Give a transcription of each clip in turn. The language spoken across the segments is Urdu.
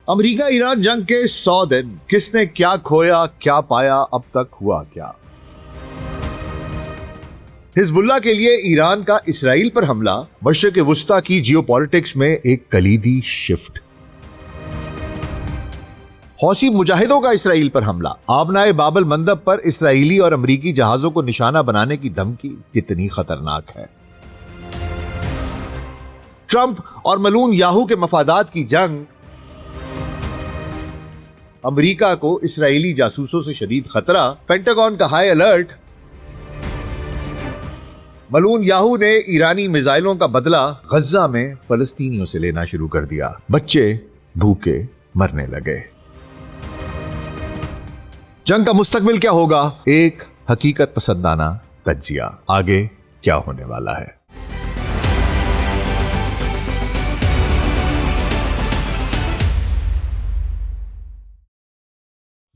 امریکہ ایران جنگ کے 100 دن، کس نے کیا کھویا، کیا پایا، اب تک ہوا کیا؟ حزب اللہ کے لیے ایران کا اسرائیل پر حملہ مشرق وسطی کی جیو پالیٹکس میں ایک کلیدی شفٹ۔ حوثی مجاہدوں کا اسرائیل پر حملہ، آبنائے باب المندب پر اسرائیلی اور امریکی جہازوں کو نشانہ بنانے کی دھمکی کتنی خطرناک ہے۔ ٹرمپ اور ملعون یاہو کے مفادات کی جنگ، امریکہ کو اسرائیلی جاسوسوں سے شدید خطرہ، پینٹاگون کا ہائی الرٹ، ملعون یاہو نے ایرانی میزائلوں کا بدلہ غزہ میں فلسطینیوں سے لینا شروع کر دیا، بچے بھوکے مرنے لگے۔ جنگ کا مستقبل کیا ہوگا؟ ایک حقیقت پسندانہ تجزیہ، آگے کیا ہونے والا ہے۔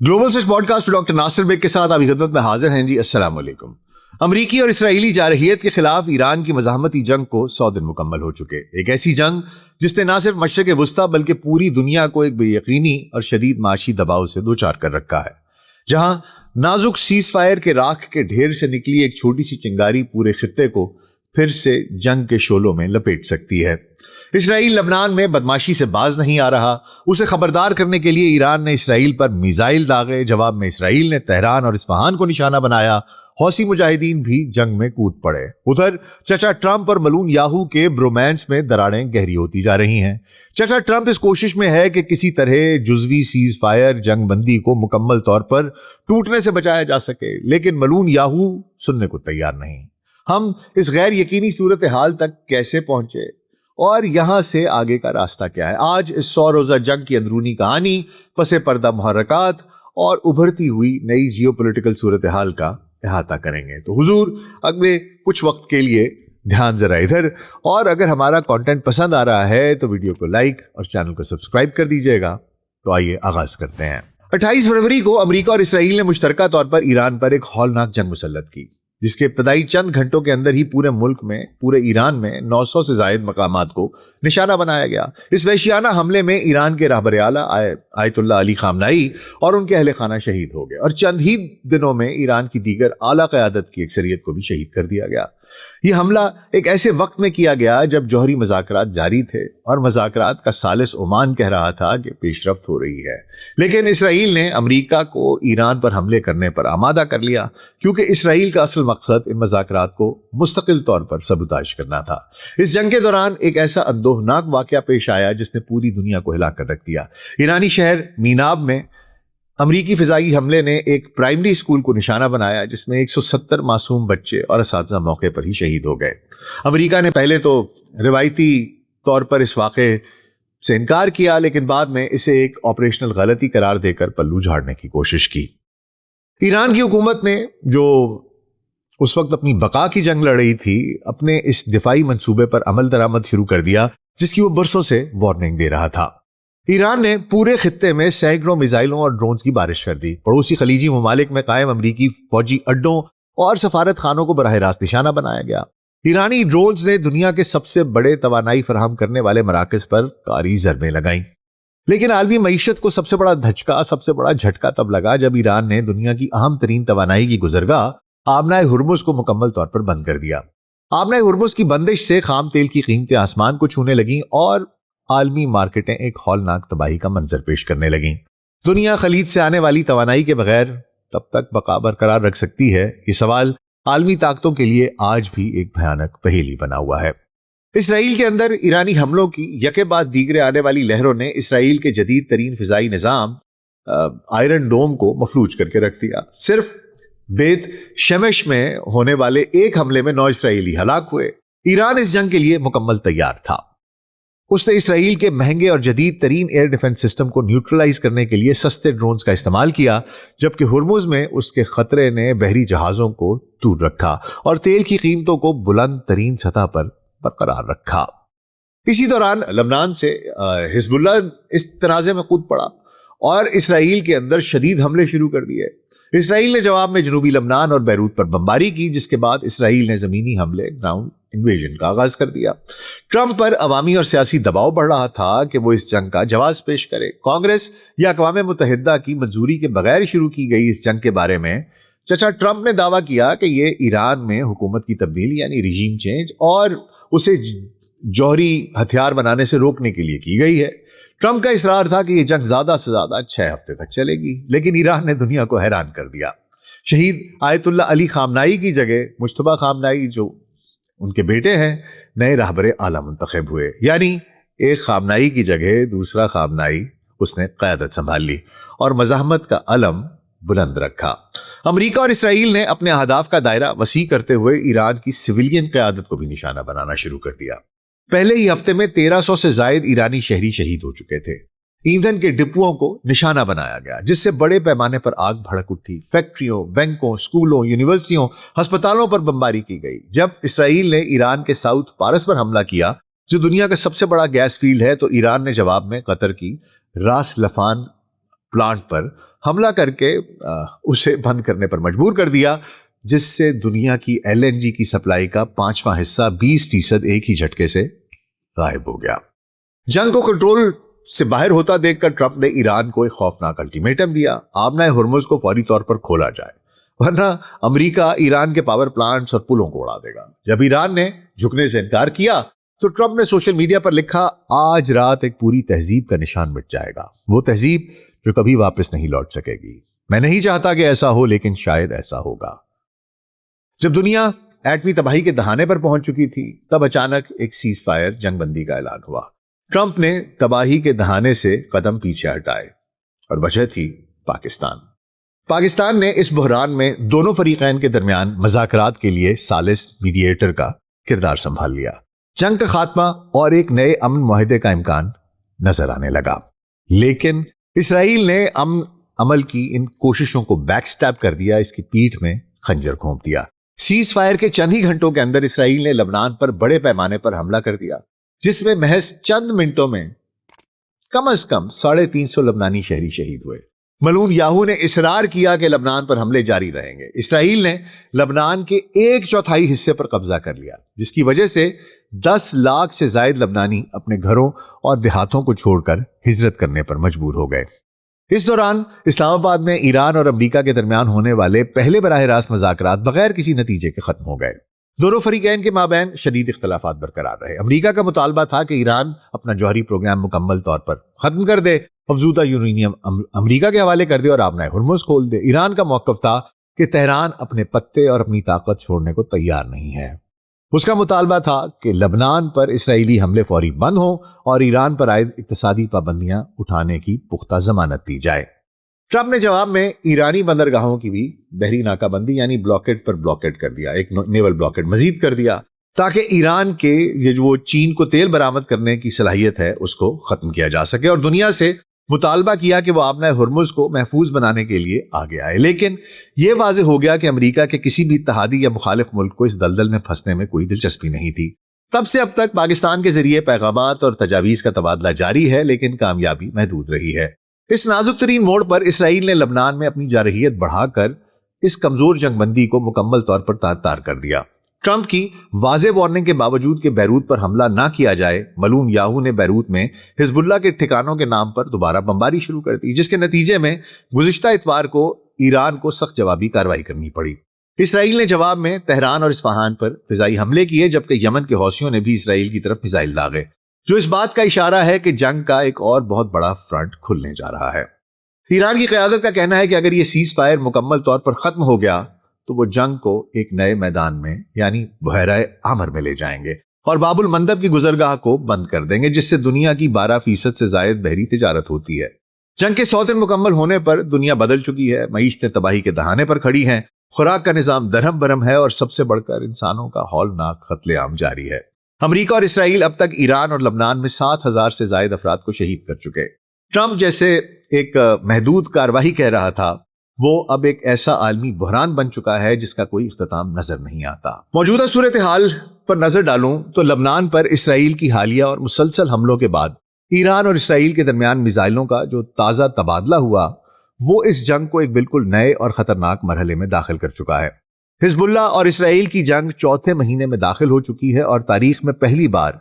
گلوبل سچ پوڈ کاسٹ ڈاکٹر ناصر بیگ کے ساتھ آپ کی خدمت میں حاضر ہیں جی۔ السلام علیکم۔ امریکی اور اسرائیلی جارحیت کے خلاف ایران کی مزاحمتی جنگ کو 100 دن مکمل ہو چکے۔ ایک ایسی جنگ جس نے نہ صرف مشرق وسطی بلکہ پوری دنیا کو ایک بے یقینی اور شدید معاشی دباؤ سے دوچار کر رکھا ہے، جہاں نازک سیز فائر کے راکھ کے ڈھیر سے نکلی ایک چھوٹی سی چنگاری پورے خطے کو پھر سے جنگ کے شعلوں میں لپیٹ سکتی ہے۔ اسرائیل لبنان میں بدماشی سے باز نہیں آ رہا، اسے خبردار کرنے کے لیے ایران نے اسرائیل پر میزائل داغے، جواب میں اسرائیل نے تہران اور اصفہان کو نشانہ بنایا، حوثی مجاہدین بھی جنگ میں کود پڑے۔ ادھر چچا ٹرمپ اور ملعون یاہو کے برومانس میں دراڑیں گہری ہوتی جا رہی ہیں۔ چچا ٹرمپ اس کوشش میں ہے کہ کسی طرح جزوی سیز فائر جنگ بندی کو مکمل طور پر ٹوٹنے سے بچایا جا سکے، لیکن ملعون یاہو سننے کو تیار نہیں۔ ہم اس غیر یقینی صورتحال تک کیسے پہنچے اور یہاں سے آگے کا راستہ کیا ہے؟ آج اس 100 روزہ جنگ کی اندرونی کہانی، پس پردہ محرکات اور ابھرتی ہوئی نئی جیو پولیٹیکل صورتحال کا احاطہ کریں گے۔ تو حضور اگلے کچھ وقت کے لیے دھیان ذرا ادھر، اور اگر ہمارا کانٹینٹ پسند آ رہا ہے تو ویڈیو کو لائک اور چینل کو سبسکرائب کر دیجیے گا۔ تو آئیے آغاز کرتے ہیں۔ 28 فروری کو امریکہ اور اسرائیل نے مشترکہ طور پر ایران پر ایک ہولناک جنگ مسلط کی، جس کے ابتدائی چند گھنٹوں کے اندر ہی پورے ملک میں، پورے ایران میں 900 سے زائد مقامات کو نشانہ بنایا گیا۔ اس وحشیانہ حملے میں ایران کے رہبر اعلیٰ آیت اللہ علی خامنائی اور ان کے اہل خانہ شہید ہو گئے، اور چند ہی دنوں میں ایران کی دیگر اعلیٰ قیادت کی اکثریت کو بھی شہید کر دیا گیا۔ یہ حملہ ایک ایسے وقت میں کیا گیا جب جوہری مذاکرات جاری تھے اور مذاکرات کا ثالث عمان کہہ رہا تھا کہ پیش رفت ہو رہی ہے، لیکن اسرائیل نے امریکہ کو ایران پر حملے کرنے پر آمادہ کر لیا، کیونکہ اسرائیل کا اصل مقصد ان مذاکرات کو مستقل طور پر سبوتاژ کرنا تھا۔ اس جنگ کے دوران ایک ایسا اندوہناک واقعہ پیش آیا جس نے پوری دنیا کو ہلا کر رکھ دیا۔ ایرانی شہر میناب میں امریکی فضائی حملے نے ایک پرائمری اسکول کو نشانہ بنایا، جس میں 170 معصوم بچے اور اساتذہ موقع پر ہی شہید ہو گئے۔ امریکہ نے پہلے تو روایتی طور پر اس واقعے سے انکار کیا، لیکن بعد میں اسے ایک آپریشنل غلطی قرار دے کر پلو جھاڑنے کی کوشش کی۔ ایران کی حکومت نے، جو اس وقت اپنی بقا کی جنگ لڑ رہی تھی، اپنے اس دفاعی منصوبے پر عمل درآمد شروع کر دیا جس کی وہ برسوں سے وارننگ دے رہا تھا۔ ایران نے پورے خطے میں سینکڑوں میزائلوں اور ڈرونز کی بارش کر دی۔ پڑوسی خلیجی ممالک میں قائم امریکی فوجی اڈوں اور سفارت خانوں کو براہ راست نشانہ بنایا گیا۔ ایرانی ڈرونز نے دنیا کے سب سے بڑے توانائی فراہم کرنے والے مراکز پر کاری ضربیں لگائیں، لیکن عالمی معیشت کو سب سے بڑا جھٹکا تب لگا جب ایران نے دنیا کی اہم ترین توانائی کی گزرگاہ آبنائے ہرمز کو مکمل طور پر بند کر دیا۔ آبنائے ہرمز کی بندش سے خام تیل کی قیمتیں آسمان کو چھونے لگیں اور عالمی مارکیٹیں ایک ہولناک تباہی کا منظر پیش کرنے لگیں۔ دنیا خلیج سے آنے والی توانائی کے بغیر تب تک بقا برقرار رکھ سکتی ہے؟ یہ سوال عالمی طاقتوں کے لیے آج بھی ایک بھیانک پہیلی بنا ہوا ہے۔ اسرائیل کے اندر ایرانی حملوں کی یکے بعد دیگرے آنے والی لہروں نے اسرائیل کے جدید ترین فضائی نظام آئرن ڈوم کو مفلوج کر کے رکھ دیا۔ صرف بیت شمش میں ہونے والے ایک حملے میں 9 اسرائیلی ہلاک ہوئے۔ ایران اس جنگ کے لیے مکمل تیار تھا۔ اس نے اسرائیل کے مہنگے اور جدید ترین ایئر ڈیفنس سسٹم کو نیوٹرلائز کرنے کے لیے سستے ڈرونز کا استعمال کیا، جبکہ ہرمز میں اس کے خطرے نے بحری جہازوں کو دور رکھا اور تیل کی قیمتوں کو بلند ترین سطح پر برقرار رکھا۔ اسی دوران لبنان سے حزب اللہ اس تنازع میں کود پڑا اور اسرائیل کے اندر شدید حملے شروع کر دیے۔ اسرائیل نے جواب میں جنوبی لبنان اور بیروت پر بمباری کی، جس کے بعد اسرائیل نے زمینی حملے، گراؤنڈ انویژن کا آغاز کر دیا۔ ٹرمپ پر عوامی اور سیاسی دباؤ بڑھ رہا تھا کہ وہ اس جنگ کا جواز پیش کرے۔ کانگریس یا اقوام متحدہ کی منظوری کے بغیر شروع کی گئی اس جنگ کے بارے میں چچا ٹرمپ نے دعویٰ کیا کہ یہ ایران میں حکومت کی تبدیلی یعنی ریجیم چینج اور اسے جوہری ہتھیار بنانے سے روکنے کے لیے کی گئی ہے۔ ٹرمپ کا اصرار تھا کہ یہ جنگ زیادہ سے زیادہ 6 ہفتے تک چلے گی، لیکن ایران نے دنیا کو حیران کر دیا۔ شہید آیت اللہ علی خامنائی کی جگہ مجتبیٰ خامنائی جو ان کے بیٹے ہیں نئے رہبر اعلیٰ منتخب ہوئے، یعنی ایک خامنائی کی جگہ دوسرا خامنائی اس نے قیادت سنبھال لی اور مزاحمت کا علم بلند رکھا۔ امریکہ اور اسرائیل نے اپنے اہداف کا دائرہ وسیع کرتے ہوئے ایران کی سویلین قیادت کو بھی نشانہ بنانا شروع کر دیا۔ پہلے ہی ہفتے میں 1300 سے زائد ایرانی شہری شہید ہو چکے تھے۔ ایندھن کے ڈپوؤں کو نشانہ بنایا گیا جس سے بڑے پیمانے پر آگ بھڑک اٹھی۔ فیکٹریوں، بینکوں، اسکولوں، یونیورسٹیوں، ہسپتالوں پر بمباری کی گئی۔ جب اسرائیل نے ایران کے ساؤتھ پارس پر حملہ کیا جو دنیا کا سب سے بڑا گیس فیلڈ ہے، تو ایران نے جواب میں قطر کی راس لفان پلانٹ پر حملہ کر کے اسے بند کرنے پر مجبور کر دیا، جس سے دنیا کی LNG کی سپلائی کا 5واں حصہ 20% ایک ہی جھٹکے سے غائب ہو گیا۔ جنگ کو کنٹرول سے باہر ہوتا دیکھ کر ٹرمپ نے ایران کو ایک خوفناک الٹیمیٹم دیا، آبنائے ہرمز کو فوری طور پر کھولا جائے ورنہ امریکہ ایران کے پاور پلانٹس اور پلوں کو اڑا دے گا۔ جب ایران نے جھکنے سے انکار کیا تو ٹرمپ نے سوشل میڈیا پر لکھا، آج رات ایک پوری تہذیب کا نشان مٹ جائے گا، وہ تہذیب جو کبھی واپس نہیں لوٹ سکے گی۔ میں نہیں چاہتا کہ ایسا ہو، لیکن شاید ایسا ہوگا۔ جب دنیا ایٹمی تباہی کے دہانے پر پہنچ چکی تھی تب اچانک ایک سیز فائر جنگ بندی کا اعلان ہوا۔ ٹرمپ نے تباہی کے دہانے سے قدم پیچھے ہٹائے اور وجہ تھی پاکستان۔ پاکستان نے اس بحران میں دونوں فریقین کے درمیان مذاکرات کے لیے ثالث میڈییٹر کا کردار سنبھال لیا۔ جنگ کا خاتمہ اور ایک نئے امن معاہدے کا امکان نظر آنے لگا، لیکن اسرائیل نے امن عمل کی ان کوششوں کو بیک سٹیپ کر دیا، اس کی پیٹھ میں خنجر گھونپ دیا۔ سیز فائر کے چند ہی گھنٹوں کے اندر اسرائیل نے لبنان پر بڑے پیمانے پر حملہ کر دیا، جس میں محض چند منٹوں میں کم از کم 350 لبنانی شہری شہید ہوئے۔ ملعون یاہو نے اصرار کیا کہ لبنان پر حملے جاری رہیں گے۔ اسرائیل نے لبنان کے 1/4 حصے پر قبضہ کر لیا، جس کی وجہ سے 10 لاکھ سے زائد لبنانی اپنے گھروں اور دیہاتوں کو چھوڑ کر ہجرت کرنے پر مجبور ہو گئے۔ اس دوران اسلام آباد میں ایران اور امریکہ کے درمیان ہونے والے پہلے براہ راست مذاکرات بغیر کسی نتیجے کے ختم ہو گئے۔ دونوں فریقین کے مابین شدید اختلافات برقرار رہے۔ امریکہ کا مطالبہ تھا کہ ایران اپنا جوہری پروگرام مکمل طور پر ختم کر دے، افزودہ یورینیم امریکہ کے حوالے کر دے اور آبنائے ہرمز کھول دے۔ ایران کا موقف تھا کہ تہران اپنے پتے اور اپنی طاقت چھوڑنے کو تیار نہیں ہے۔ اس کا مطالبہ تھا کہ لبنان پر اسرائیلی حملے فوری بند ہوں اور ایران پر عائد اقتصادی پابندیاں اٹھانے کی پختہ ضمانت دی جائے۔ ٹرمپ نے جواب میں ایرانی بندرگاہوں کی بھی بحری ناکہ بندی یعنی بلاکیڈ پر بلاکیڈ کر دیا، ایک نیول بلاکیڈ مزید کر دیا تاکہ ایران کے یہ جو چین کو تیل برآمد کرنے کی صلاحیت ہے اس کو ختم کیا جا سکے، اور دنیا سے مطالبہ کیا کہ وہ آبنائے ہرمز کو محفوظ بنانے کے لیے آگے آئے۔ لیکن یہ واضح ہو گیا کہ امریکہ کے کسی بھی اتحادی یا مخالف ملک کو اس دلدل میں پھنسنے میں کوئی دلچسپی نہیں تھی۔ تب سے اب تک پاکستان کے ذریعے پیغامات اور تجاویز کا تبادلہ جاری ہے، لیکن کامیابی محدود رہی ہے۔ اس نازک ترین موڑ پر اسرائیل نے لبنان میں اپنی جارحیت بڑھا کر اس کمزور جنگ بندی کو مکمل طور پر تار کر دیا۔ ٹرمپ کی واضح وارننگ کے باوجود کہ بیروت پر حملہ نہ کیا جائے، ملعون یاہو نے بیروت میں حزب اللہ کے ٹھکانوں کے نام پر دوبارہ بمباری شروع کر دی، جس کے نتیجے میں گزشتہ اتوار کو ایران کو سخت جوابی کارروائی کرنی پڑی۔ اسرائیل نے جواب میں تہران اور اصفہان پر فضائی حملے کیے، جبکہ یمن کے حوثیوں نے بھی اسرائیل کی طرف میزائل داغے، جو اس بات کا اشارہ ہے کہ جنگ کا ایک اور بہت بڑا فرنٹ کھلنے جا رہا ہے۔ ایران کی قیادت کا کہنا ہے کہ اگر یہ سیز فائر مکمل طور پر ختم ہو گیا تو وہ جنگ کو ایک نئے میدان میں یعنی بحیرہ آمر میں لے جائیں گے اور باب المندب کی گزرگاہ کو بند کر دیں گے، جس سے دنیا کی 12% سے زائد بحری تجارت ہوتی ہے۔ جنگ کے 100 دن مکمل ہونے پر دنیا بدل چکی ہے، معیشتیں تباہی کے دہانے پر کھڑی ہیں، خوراک کا نظام درہم برہم ہے اور سب سے بڑھ کر انسانوں کا ہولناک قتل عام جاری ہے۔ امریکہ اور اسرائیل اب تک ایران اور لبنان میں 7,000 سے زائد افراد کو شہید کر چکے۔ ٹرمپ جیسے ایک محدود کارروائی کہہ رہا تھا، وہ اب ایک ایسا عالمی بحران بن چکا ہے جس کا کوئی اختتام نظر نہیں آتا۔ موجودہ صورتحال پر نظر ڈالوں تو لبنان پر اسرائیل کی حالیہ اور مسلسل حملوں کے بعد ایران اور اسرائیل کے درمیان میزائلوں کا جو تازہ تبادلہ ہوا وہ اس جنگ کو ایک بالکل نئے اور خطرناک مرحلے میں داخل کر چکا ہے۔ حزب اللہ اور اسرائیل کی جنگ چوتھے مہینے میں داخل ہو چکی ہے اور تاریخ میں پہلی بار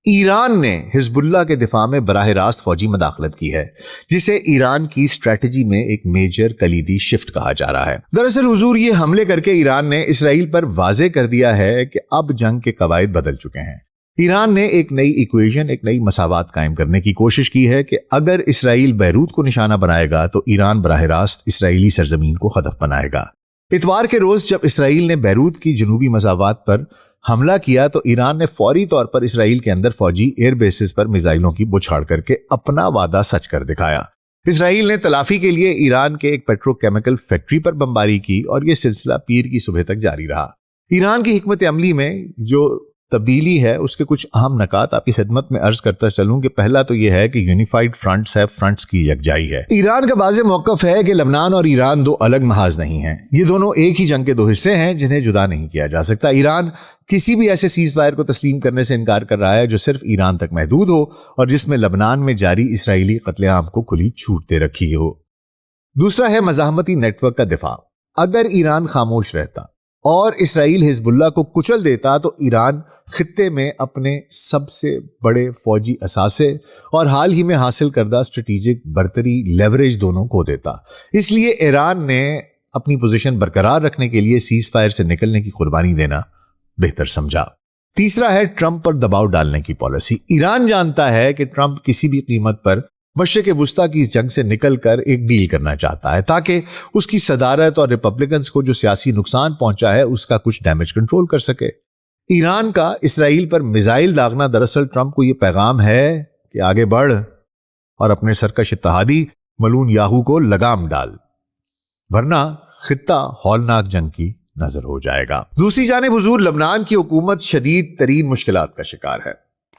ایران نے حزب اللہ کے دفاع میں براہ راست فوجی مداخلت کی ہے، جسے ایران کی اسٹریٹجی میں ایک میجر کلیدی شفٹ کہا جا رہا ہے۔ دراصل حضور، یہ حملے کر کے ایران نے اسرائیل پر واضح کر دیا ہے کہ اب جنگ کے قواعد بدل چکے ہیں۔ ایران نے ایک نئی ایکویشن، ایک نئی مساوات قائم کرنے کی کوشش کی ہے کہ اگر اسرائیل بیروت کو نشانہ بنائے گا تو ایران براہ راست اسرائیلی سرزمین کو ہدف بنائے گا۔ اتوار کے روز جب اسرائیل نے بیروت کی جنوبی مساوات پر حملہ کیا تو ایران نے فوری طور پر اسرائیل کے اندر فوجی ایئر بیسز پر میزائلوں کی بچھاڑ کر کے اپنا وعدہ سچ کر دکھایا۔ اسرائیل نے تلافی کے لیے ایران کے ایک پیٹرو کیمیکل فیکٹری پر بمباری کی اور یہ سلسلہ پیر کی صبح تک جاری رہا۔ ایران کی حکمت عملی میں جو تبدیلی ہے اس کے کچھ اہم نکات آپ کی خدمت میں عرض کرتا چلوں کہ پہلا تو یہ ہے کہ یونیفائڈ فرنٹس ہے، فرنٹس کی یکجائی ہے۔ ایران کا واضح موقف ہے کہ لبنان اور ایران دو الگ محاذ نہیں ہیں، یہ دونوں ایک ہی جنگ کے دو حصے ہیں جنہیں جدا نہیں کیا جا سکتا۔ ایران کسی بھی ایسے سیز فائر کو تسلیم کرنے سے انکار کر رہا ہے جو صرف ایران تک محدود ہو اور جس میں لبنان میں جاری اسرائیلی قتل عام کو کھلی چھوٹ دے رکھی ہو۔ دوسرا ہے مزاحمتی نیٹ ورک کا دفاع۔ اگر ایران خاموش رہتا اور اسرائیل حزب اللہ کو کچل دیتا تو ایران خطے میں اپنے سب سے بڑے فوجی اثاثے اور حال ہی میں حاصل کردہ اسٹریٹجک برتری لیوریج دونوں کو دیتا۔ اس لیے ایران نے اپنی پوزیشن برقرار رکھنے کے لیے سیز فائر سے نکلنے کی قربانی دینا بہتر سمجھا۔ تیسرا ہے ٹرمپ پر دباؤ ڈالنے کی پالیسی۔ ایران جانتا ہے کہ ٹرمپ کسی بھی قیمت پر مشرق وسطیٰ کی اس جنگ سے نکل کر ایک ڈیل کرنا چاہتا ہے تاکہ اس کی صدارت اور ریپبلکنز کو جو سیاسی نقصان پہنچا ہے اس کا کچھ ڈیمیج کنٹرول کر سکے۔ ایران کا اسرائیل پر میزائل داغنا دراصل ٹرمپ کو یہ پیغام ہے کہ آگے بڑھ اور اپنے سرکش اتحادی ملون یاہو کو لگام ڈال، ورنہ خطہ ہولناک جنگ کی نظر ہو جائے گا۔ دوسری جانب حضور، لبنان کی حکومت شدید ترین مشکلات کا شکار ہے۔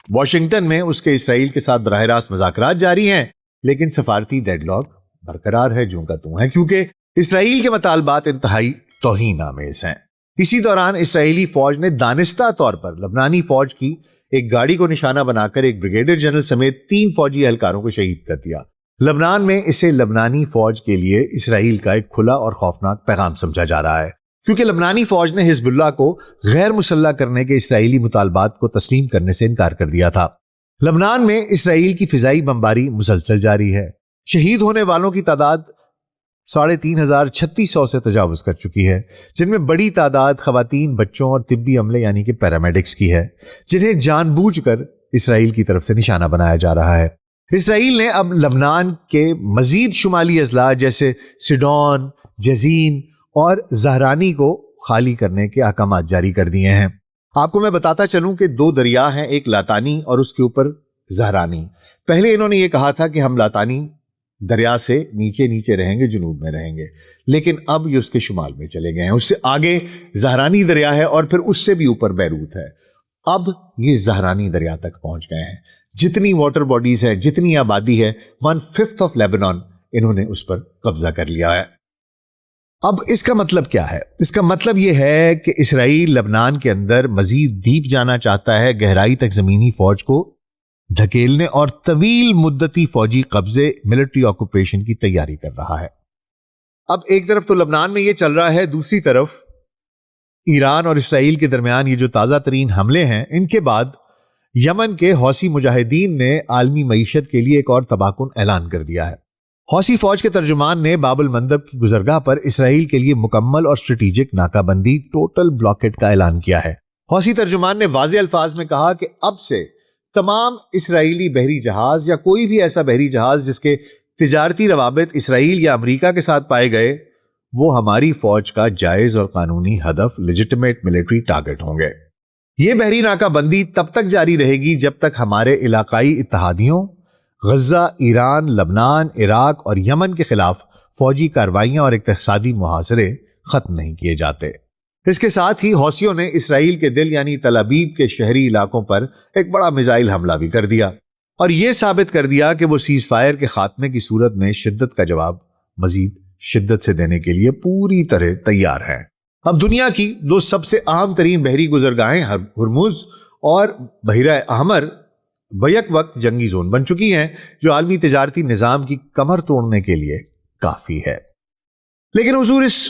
واشنگٹن میں اس کے اسرائیل کے ساتھ براہ راست مذاکرات جاری ہیں، لیکن سفارتی ڈیڈ لاک برقرار ہے جوں کا توں ہے، کیونکہ اسرائیل کے مطالبات انتہائی توہین آمیز ہیں۔ اسی دوران اسرائیلی فوج نے دانستہ طور پر لبنانی فوج کی ایک گاڑی کو نشانہ بنا کر ایک بریگیڈیئر جنرل سمیت 3 فوجی اہلکاروں کو شہید کر دیا۔ لبنان میں اسے لبنانی فوج کے لیے اسرائیل کا ایک کھلا اور خوفناک پیغام سمجھا جا رہا ہے، کیونکہ لبنانی فوج نے حزب اللہ کو غیر مسلح کرنے کے اسرائیلی مطالبات کو تسلیم کرنے سے انکار کر دیا تھا۔ لبنان میں اسرائیل کی فضائی بمباری مسلسل جاری ہے۔ شہید ہونے والوں کی تعداد 3,3600 سے تجاوز کر چکی ہے، جن میں بڑی تعداد خواتین، بچوں اور طبی عملے یعنی کہ پیرامیڈکس کی ہے، جنہیں جان بوجھ کر اسرائیل کی طرف سے نشانہ بنایا جا رہا ہے۔ اسرائیل نے اب لبنان کے مزید شمالی اضلاع جیسے سیڈون، جزین اور زہرانی کو خالی کرنے کے احکامات جاری کر دیے ہیں۔ آپ کو میں بتاتا چلوں کہ 2 دریا ہیں، ایک لاتانی اور اس کے اوپر زہرانی۔ پہلے انہوں نے یہ کہا تھا کہ ہم لاتانی دریا سے نیچے رہیں گے، جنوب میں رہیں گے، لیکن اب یہ اس کے شمال میں چلے گئے ہیں۔ اس سے آگے زہرانی دریا ہے اور پھر اس سے بھی اوپر بیروت ہے۔ اب یہ زہرانی دریا تک پہنچ گئے ہیں۔ جتنی واٹر باڈیز ہیں، جتنی آبادی ہے، 1/5 آف لیبنان انہوں نے اس پر قبضہ کر لیا ہے۔ اب اس کا مطلب کیا ہے؟ اس کا مطلب یہ ہے کہ اسرائیل لبنان کے اندر مزید ڈیپ جانا چاہتا ہے، گہرائی تک زمینی فوج کو دھکیلنے اور طویل مدتی فوجی قبضے، ملٹری آکوپیشن کی تیاری کر رہا ہے۔ اب ایک طرف تو لبنان میں یہ چل رہا ہے، دوسری طرف ایران اور اسرائیل کے درمیان یہ جو تازہ ترین حملے ہیں، ان کے بعد یمن کے حوثی مجاہدین نے عالمی معیشت کے لیے ایک اور تباہ کن اعلان کر دیا ہے۔ حوثی فوج کے ترجمان نے باب المندب کی گزرگاہ پر اسرائیل کے لیے مکمل اور اسٹریٹجک ناکہ بندی، ٹوٹل بلاکیٹ کا اعلان کیا ہے۔ حوثی ترجمان نے واضح الفاظ میں کہا کہ اب سے تمام اسرائیلی بحری جہاز یا کوئی بھی ایسا بحری جہاز جس کے تجارتی روابط اسرائیل یا امریکہ کے ساتھ پائے گئے، وہ ہماری فوج کا جائز اور قانونی ہدف، لیجٹمیٹ ملٹری ٹارگٹ ہوں گے۔ یہ بحری ناکہ بندی تب تک جاری رہے گی جب تک ہمارے علاقائی اتحادیوں غزہ، ایران، لبنان، عراق اور یمن کے خلاف فوجی کارروائیاں اور اقتصادی محاصرے ختم نہیں کیے جاتے۔ اس کے ساتھ ہی حوثیوں نے اسرائیل کے دل یعنی تل ابیب کے شہری علاقوں پر ایک بڑا میزائل حملہ بھی کر دیا اور یہ ثابت کر دیا کہ وہ سیز فائر کے خاتمے کی صورت میں شدت کا جواب مزید شدت سے دینے کے لیے پوری طرح تیار ہے۔ اب دنیا کی 2 سب سے اہم ترین بحری گزرگاہیں ہرمز اور بحیرہ احمر بیک وقت جنگی زون بن چکی ہیں، جو عالمی تجارتی نظام کی کمر توڑنے کے لیے کافی ہے۔ لیکن حضور، اس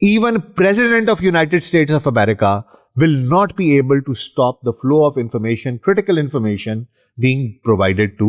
Even President of United States of America will not be able to stop the flow of information, critical information being provided to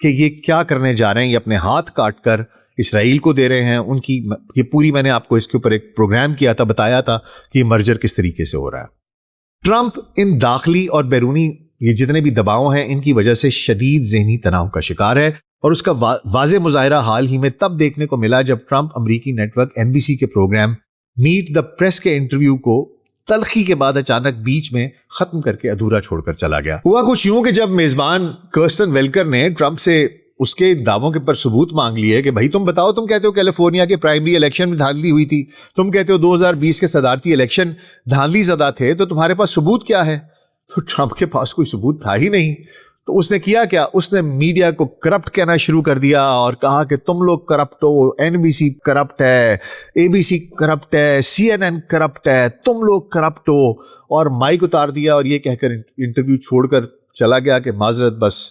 کہ یہ کیا کرنے جا رہے ہیں. یہ اپنے ہاتھ کاٹ کر اسرائیل کو دے رہے ہیں. ان کی یہ پوری, میں نے آپ کو اس کے اوپر ایک پروگرام کیا تھا, بتایا تھا کہ یہ مرجر کس طریقے سے ہو رہا ہے. ٹرمپ ان داخلی اور بیرونی یہ جتنے بھی دباؤ ہیں ان کی وجہ سے شدید ذہنی تناؤ کا شکار ہے, اور اس کا واضح مظاہرہ حال ہی میں تب دیکھنے کو ملا جب ٹرمپ امریکی نیٹ ورک NBC کے پروگرام میٹ دا پریس کے انٹرویو کو تلخی کے بعد اچانک بیچ میں ختم کر کے ادھورا چھوڑ کر چلا گیا. ہوا کچھ یوں کہ جب میزبان کرسٹن ویلکر نے ٹرمپ سے اس کے دعووں کے پر ثبوت مانگ لیے کہ بھائی تم بتاؤ, تم کہتے ہو کیلیفورنیا کے پرائمری الیکشن میں دھاندلی ہوئی تھی, تم کہتے ہو 2020 کے صدارتی الیکشن دھاندلی زدہ تھے, تو تمہارے پاس ثبوت کیا ہے؟ تو ٹرمپ کے پاس کوئی ثبوت تھا ہی نہیں. تو اس نے کیا, اس نے میڈیا کو کرپٹ کہنا شروع کر دیا اور کہا کہ تم لوگ کرپٹ ہو, NBC کرپٹ ہے, ABC کرپٹ ہے, CNN کرپٹ ہے, تم لوگ کرپٹ ہو, اور مائک اتار دیا اور یہ کہہ کر انٹرویو چھوڑ کر چلا گیا کہ معذرت, بس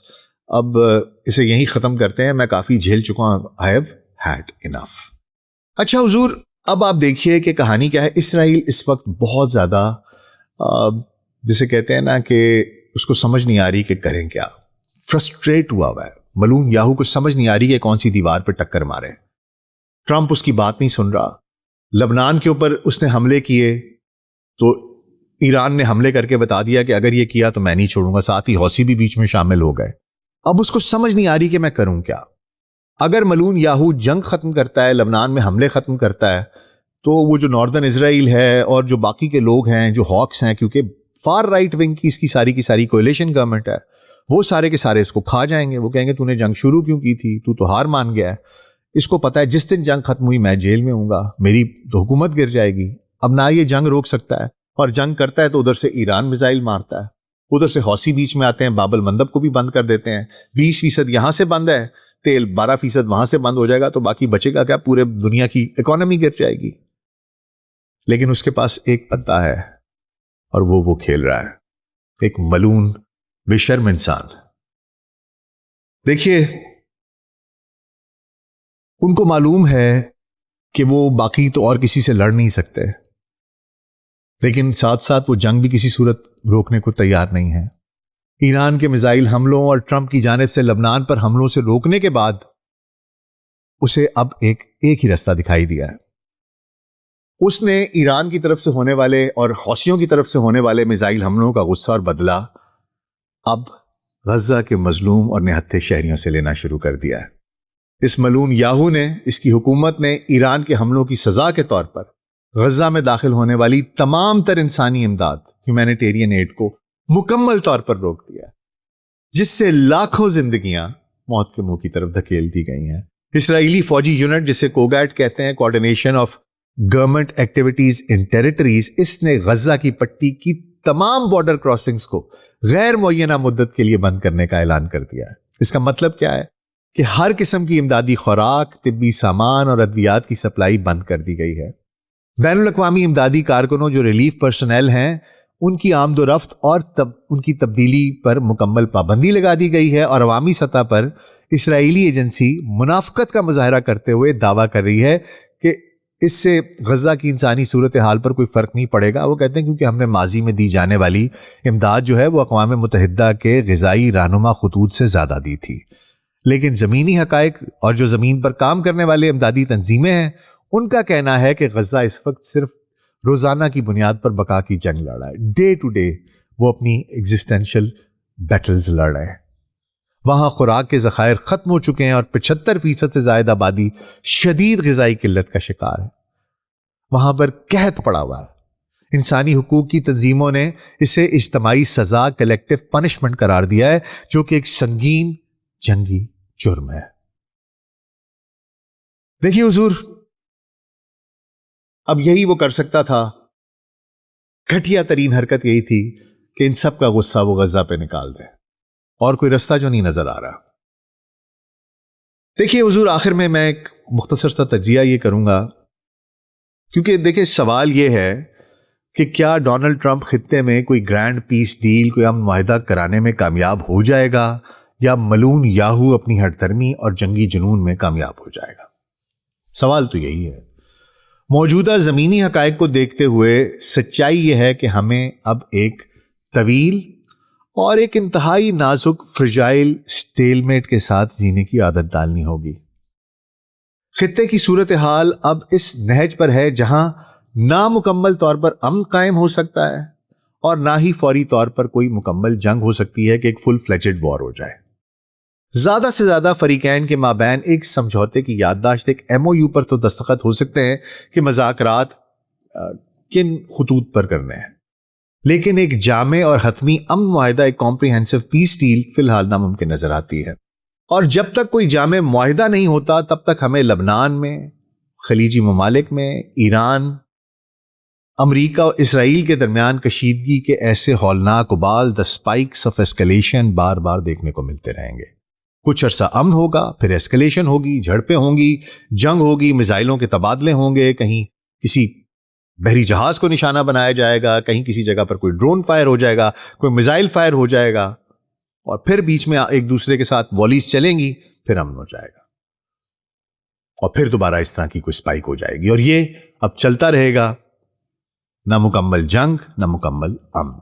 اب اسے یہیں ختم کرتے ہیں, میں کافی جھیل چکا ہوں, I have had enough. اچھا حضور, اب آپ دیکھیے کہ کہانی کیا ہے. اسرائیل اس وقت بہت زیادہ جسے کہتے ہیں نا کہ اس کو سمجھ نہیں آ رہی کہ کریں کیا, فرسٹریٹ ہوا ہے. ملون یاہو کو سمجھ نہیں آ رہی کہ کون سی دیوار پہ ٹکر مارے. ٹرمپ اس کی بات نہیں سن رہا. لبنان کے اوپر اس نے حملے کیے تو ایران نے حملے کر کے بتا دیا کہ اگر یہ کیا تو میں نہیں چھوڑوں گا, ساتھ ہی حوثی بھی بیچ میں شامل ہو گئے. اب اس کو سمجھ نہیں آ رہی کہ میں کروں کیا. اگر ملون یاہو جنگ ختم کرتا ہے, لبنان میں حملے ختم کرتا ہے, تو وہ جو ناردرن اسرائیل ہے اور جو باقی کے لوگ ہیں جو ہاکس ہیں, کیونکہ فار رائٹ ونگ کی اس کی ساری کولیشن گورنمنٹ ہے, وہ سارے کے سارے اس کو کھا جائیں گے. وہ کہیں گے تو نے جنگ شروع کیوں کی تھی, تو ہار مان گیا ہے. اس کو پتا ہے جس دن جنگ ختم ہوئی میں جیل میں ہوں گا, میری تو حکومت گر جائے گی. اب نہ یہ جنگ روک سکتا ہے, اور جنگ کرتا ہے تو ادھر سے ایران میزائل مارتا ہے, ادھر سے حوثی بیچ میں آتے ہیں, باب المندب کو بھی بند کر دیتے ہیں. 20% یہاں سے بند ہے تیل, 12% وہاں سے بند ہو جائے گا, تو باقی بچے گا کیا؟ پورے دنیا کی اکانومی گر جائے گی. لیکن اس کے پاس ایک پتا ہے اور وہ کھیل رہا ہے, ایک ملون بے شرم انسان. دیکھیے, ان کو معلوم ہے کہ وہ باقی تو اور کسی سے لڑ نہیں سکتے, لیکن ساتھ ساتھ وہ جنگ بھی کسی صورت روکنے کو تیار نہیں ہے. ایران کے میزائل حملوں اور ٹرمپ کی جانب سے لبنان پر حملوں سے روکنے کے بعد اسے اب ایک ہی راستہ دکھائی دیا ہے. اس نے ایران کی طرف سے ہونے والے اور حوثیوں کی طرف سے ہونے والے میزائل حملوں کا غصہ اور بدلہ اب غزہ کے مظلوم اور نہتے شہریوں سے لینا شروع کر دیا ہے. اس ملون یاہو نے, اس کی حکومت نے ایران کے حملوں کی سزا کے طور پر غزہ میں داخل ہونے والی تمام تر انسانی امداد, ہیومینیٹیرین ایڈ کو مکمل طور پر روک دیا, جس سے لاکھوں زندگیاں موت کے منہ کی طرف دھکیل دی گئی ہیں. اسرائیلی فوجی یونٹ جسے کوگیٹ کہتے ہیں, coordination of government activities in territories, اس نے غزہ کی پٹی کی تمام بارڈر کراسنگز کو غیر معینہ مدت کے لیے بند کرنے کا اعلان کر دیا ہے. اس کا مطلب کیا ہے کہ ہر قسم کی امدادی خوراک, طبی سامان اور ادویات کی سپلائی بند کر دی گئی ہے. بین الاقوامی امدادی کارکنوں جو ریلیف پرسنل ہیں, ان کی آمد و رفت اور ان کی تبدیلی پر مکمل پابندی لگا دی گئی ہے, اور عوامی سطح پر اسرائیلی ایجنسی منافقت کا مظاہرہ کرتے ہوئے دعویٰ کر رہی ہے کہ اس سے غزہ کی انسانی صورتحال پر کوئی فرق نہیں پڑے گا. وہ کہتے ہیں کیونکہ ہم نے ماضی میں دی جانے والی امداد جو ہے وہ اقوام متحدہ کے غذائی رہنما خطوط سے زیادہ دی تھی. لیکن زمینی حقائق اور جو زمین پر کام کرنے والے امدادی تنظیمیں ہیں, ان کا کہنا ہے کہ غزہ اس وقت صرف روزانہ کی بنیاد پر بقا کی جنگ لڑ رہا ہے. ڈے ٹو ڈے وہ اپنی ایگزسٹینشل بیٹلز لڑ رہے ہیں. وہاں خوراک کے ذخائر ختم ہو چکے ہیں اور 75% سے زائد آبادی شدید غذائی قلت کا شکار ہے. وہاں پر قحط پڑا ہوا ہے. انسانی حقوق کی تنظیموں نے اسے اجتماعی سزا, کلیکٹو پنشمنٹ قرار دیا ہے, جو کہ ایک سنگین جنگی جرم ہے. دیکھیے حضور, اب یہی وہ کر سکتا تھا. گھٹیا ترین حرکت یہی تھی کہ ان سب کا غصہ وہ غزہ پہ نکال دے, اور کوئی رستہ جو نہیں نظر آ رہا. دیکھیے حضور, آخر میں ایک مختصر سا تجزیہ یہ کروں گا, کیونکہ دیکھیں سوال یہ ہے کہ کیا ڈونلڈ ٹرمپ خطے میں کوئی گرینڈ پیس ڈیل, کوئی امن معاہدہ کرانے میں کامیاب ہو جائے گا, یا ملون یاہو اپنی ہٹ دھرمی اور جنگی جنون میں کامیاب ہو جائے گا. سوال تو یہی ہے. موجودہ زمینی حقائق کو دیکھتے ہوئے سچائی یہ ہے کہ ہمیں اب ایک طویل اور ایک انتہائی نازک فرجائل سٹیلمیٹ کے ساتھ جینے کی عادت ڈالنی ہوگی۔ خطے کی صورتحال اب اس نہج پر ہے جہاں نہ مکمل طور پر امن قائم ہو سکتا ہے اور نہ ہی فوری طور پر کوئی مکمل جنگ ہو سکتی ہے کہ ایک فل فلیجڈ وار ہو جائے۔ زیادہ سے زیادہ فریقین کے مابین ایک سمجھوتے کی یادداشت، ایک MOU پر تو دستخط ہو سکتے ہیں کہ مذاکرات کن خطوط پر کرنے ہیں، لیکن ایک جامع اور حتمی امن معاہدہ، ایک کمپریہنسو پیس ڈیل فی الحال ناممکن نظر آتی ہے۔ اور جب تک کوئی جامع معاہدہ نہیں ہوتا تب تک ہمیں لبنان میں، خلیجی ممالک میں، ایران، امریکہ اور اسرائیل کے درمیان کشیدگی کے ایسے ہولناک ابال، the spikes of escalation بار بار دیکھنے کو ملتے رہیں گے۔ کچھ عرصہ امن ہوگا، پھر ایسکلیشن ہوگی، جھڑپیں ہوں گی، جنگ ہوگی، میزائلوں کے تبادلے ہوں گے، کہیں کسی بحری جہاز کو نشانہ بنایا جائے گا، کہیں کسی جگہ پر کوئی ڈرون فائر ہو جائے گا، کوئی میزائل فائر ہو جائے گا، اور پھر بیچ میں ایک دوسرے کے ساتھ والیز چلیں گی، پھر امن ہو جائے گا، اور پھر دوبارہ اس طرح کی کوئی سپائک ہو جائے گی، اور یہ اب چلتا رہے گا، نہ مکمل جنگ نہ مکمل امن۔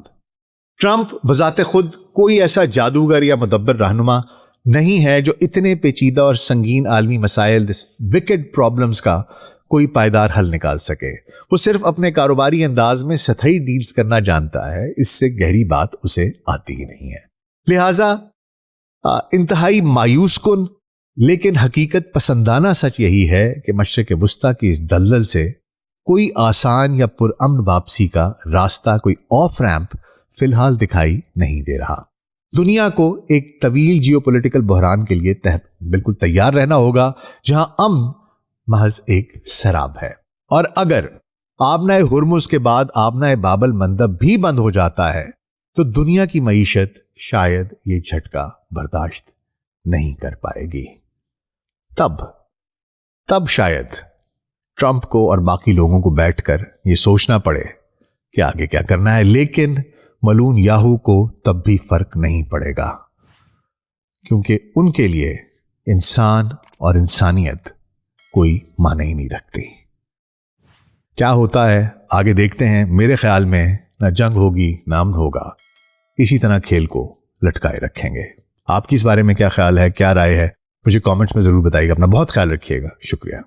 ٹرمپ بذات خود کوئی ایسا جادوگر یا مدبر رہنما نہیں ہے جو اتنے پیچیدہ اور سنگین عالمی مسائل، وکڈ پرابلمز کا کوئی پائیدار حل نکال سکے۔ وہ صرف اپنے کاروباری انداز میں سطحی ڈیلز کرنا جانتا ہے، اس سے گہری بات اسے آتی ہی نہیں ہے۔ لہٰذا انتہائی مایوس کن لیکن حقیقت پسندانہ سچ یہی ہے کہ مشرق وسطیٰ کی اس دلدل سے کوئی آسان یا پرامن واپسی کا راستہ، کوئی آف ریمپ فی الحال دکھائی نہیں دے رہا۔ دنیا کو ایک طویل جیو پولیٹیکل بحران کے لیے بالکل تیار رہنا ہوگا جہاں امن محض ایک سراب ہے، اور اگر آبنائے ہرمز کے بعد آبنائے باب المندب بھی بند ہو جاتا ہے تو دنیا کی معیشت شاید یہ جھٹکا برداشت نہیں کر پائے گی۔ تب شاید ٹرمپ کو اور باقی لوگوں کو بیٹھ کر یہ سوچنا پڑے کہ آگے کیا کرنا ہے، لیکن ملون یاہو کو تب بھی فرق نہیں پڑے گا، کیونکہ ان کے لیے انسان اور انسانیت کوئی معنی ہی نہیں رکھتی۔ کیا ہوتا ہے آگے دیکھتے ہیں۔ میرے خیال میں نہ جنگ ہوگی نہ امن ہوگا، اسی طرح کھیل کو لٹکائے رکھیں گے۔ آپ کی اس بارے میں کیا خیال ہے، کیا رائے ہے، مجھے کامنٹس میں ضرور بتائیے گا۔ اپنا بہت خیال رکھیے گا، شکریہ۔